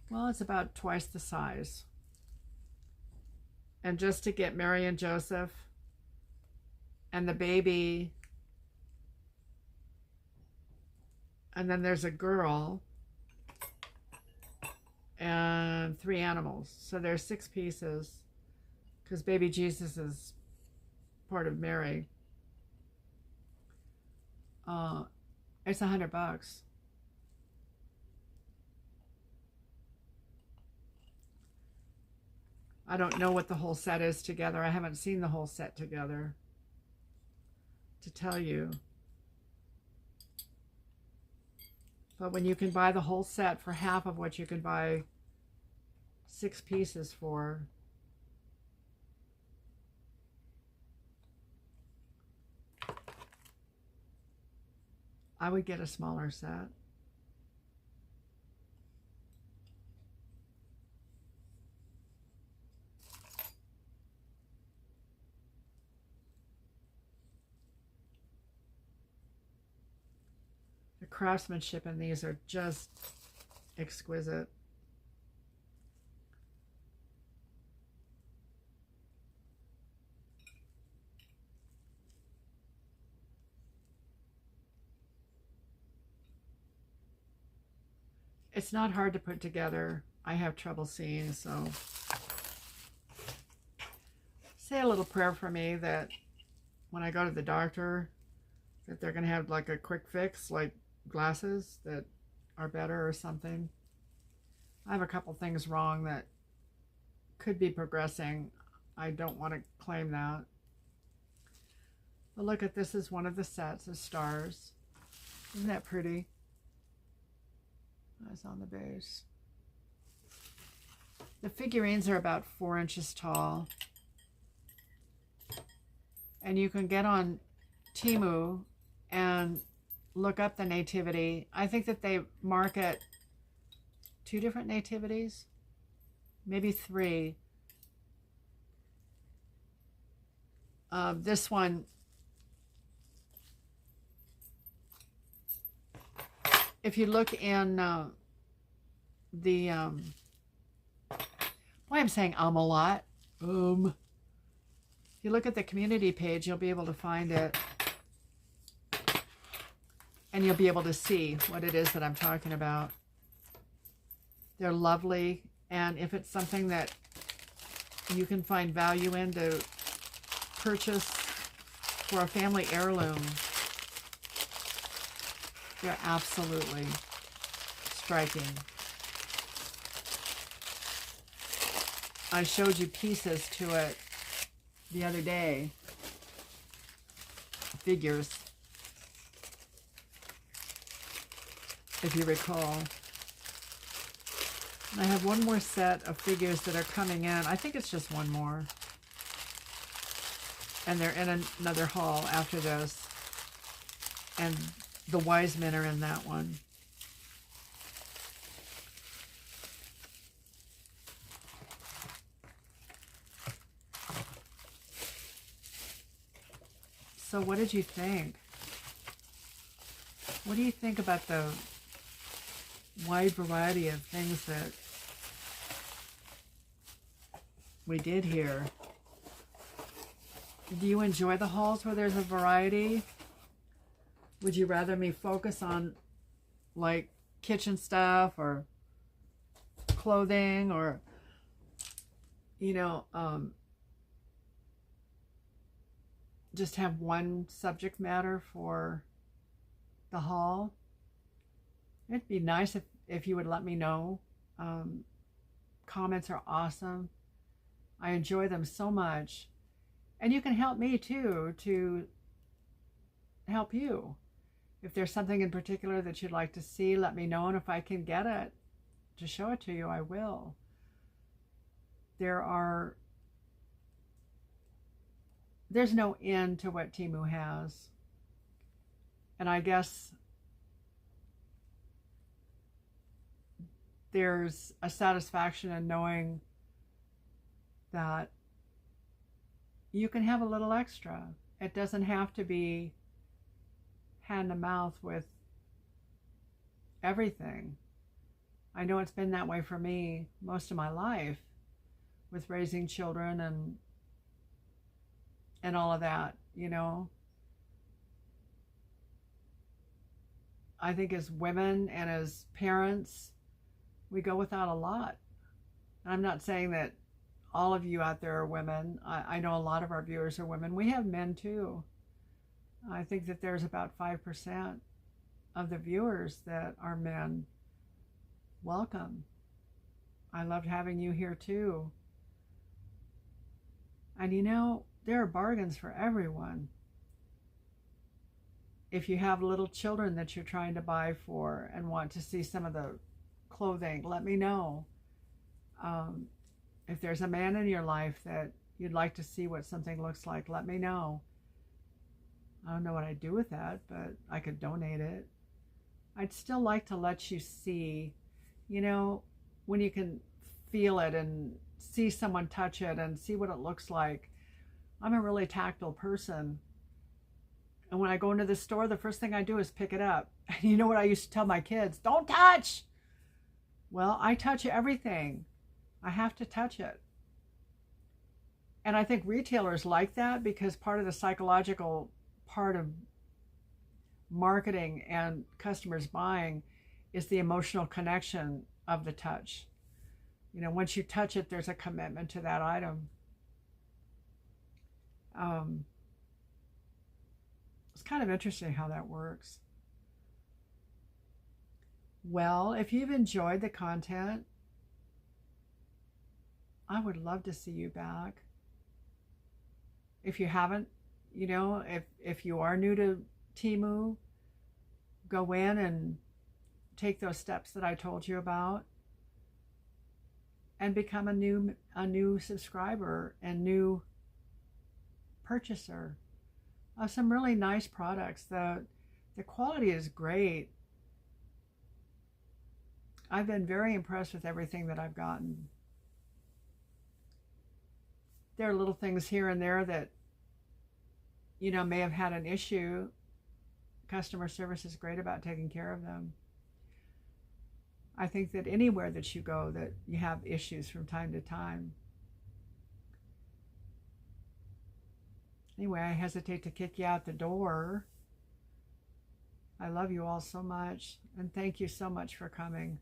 well, it's about twice the size. And just to get Mary and Joseph and the baby, and then there's a girl and 3 animals. So there's 6 pieces because baby Jesus is part of Mary. It's $100. I don't know what the whole set is together. I haven't seen the whole set together to tell you. But when you can buy the whole set for half of what you can buy 6 pieces for, I would get a smaller set. The craftsmanship in these are just exquisite. It's not hard to put together. I have trouble seeing, so say a little prayer for me that when I go to the doctor, that they're going to have like a quick fix, like glasses that are better or something. I have a couple things wrong that could be progressing. I don't want to claim that. But look at this, is one of the sets of stars. Isn't that pretty? That's on the base. The figurines are about 4 inches tall. And you can get on TEMU and look up the nativity. I think that they market 2 different nativities, maybe 3. This one, if you look in the, boy, I'm saying a lot. If you look at the community page, you'll be able to find it. And you'll be able to see what it is that I'm talking about. They're lovely. And if it's something that you can find value in to purchase for a family heirloom, they're absolutely striking. I showed you pieces to it the other day, figures, if you recall. And I have one more set of figures that are coming in. I think it's just one more. And they're in another haul after this. And the wise men are in that one. So what did you think? What do you think about the wide variety of things that we did here? Do you enjoy the hauls where there's a variety? Would you rather me focus on like kitchen stuff or clothing, or just have one subject matter for the haul? It'd be nice if you would let me know. Comments are awesome. I enjoy them so much. And you can help me too to help you. If there's something in particular that you'd like to see, let me know. And if I can get it to show it to you, I will. There's no end to what TEMU has. And I guess there's a satisfaction in knowing that you can have a little extra. It doesn't have to be hand to mouth with everything. I know it's been that way for me most of my life with raising children and all of that, I think as women and as parents, we go without a lot. And I'm not saying that all of you out there are women. I know a lot of our viewers are women. We have men too. I think that there's about 5% of the viewers that are men, welcome. I loved having you here too. And you know, there are bargains for everyone. If you have little children that you're trying to buy for and want to see some of the clothing, let me know. If there's a man in your life that you'd like to see what something looks like, let me know. I don't know what I'd do with that, but I could donate it. I'd still like to let you see, you know, when you can feel it and see someone touch it and see what it looks like. I'm a really tactile person. And when I go into the store, the first thing I do is pick it up. And you know what I used to tell my kids? Don't touch! Well, I touch everything. I have to touch it. And I think retailers like that because part of the psychological part of marketing and customers buying is the emotional connection of the touch. You know, once you touch it, there's a commitment to that item. It's kind of interesting how that works. Well, if you've enjoyed the content, I would love to see you back. If you haven't, you know, if you are new to Temu, go in and take those steps that I told you about and become a new subscriber and new purchaser of some really nice products. The quality is great. I've been very impressed with everything that I've gotten. There are little things here and there that, you know, may have had an issue. Customer service is great about taking care of them. I think that anywhere that you go that you have issues from time to time. Anyway, I hesitate to kick you out the door. I love you all so much, and thank you so much for coming.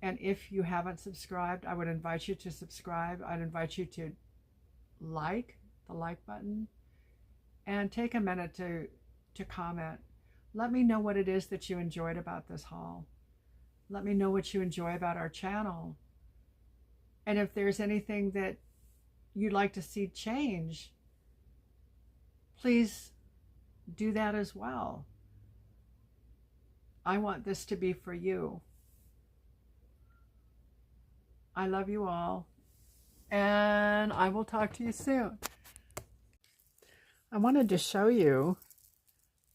And if you haven't subscribed, I would invite you to subscribe. I'd invite you to like the like button and take a minute to comment. Let me know what it is that you enjoyed about this haul. Let me know what you enjoy about our channel. And if there's anything that you'd like to see change, please do that as well. I want this to be for you. I love you all, and I will talk to you soon. I wanted to show you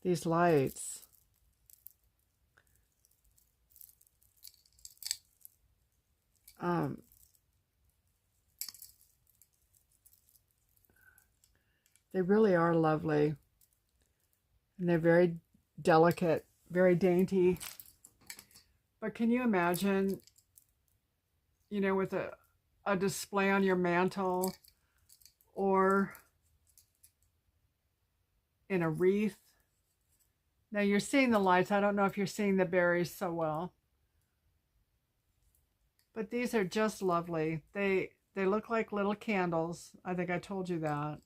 these lights. They really are lovely, and they're very delicate, very dainty. But can you imagine, you know, with a display on your mantle or in a wreath? Now you're seeing the lights. I don't know if you're seeing the berries so well, but these are just lovely. They look like little candles. I think I told you that.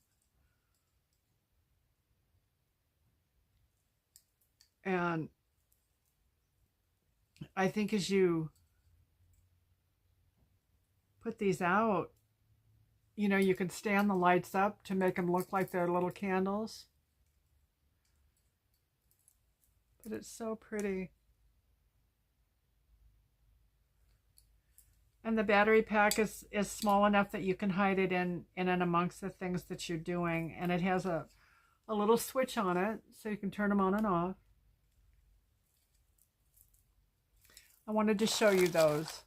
And I think as you put these out, you know, you can stand the lights up to make them look like they're little candles. But it's so pretty. And the battery pack is small enough that you can hide it in and amongst the things that you're doing. And it has a little switch on it so you can turn them on and off. I wanted to show you those.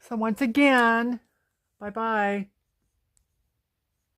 So once again, bye-bye.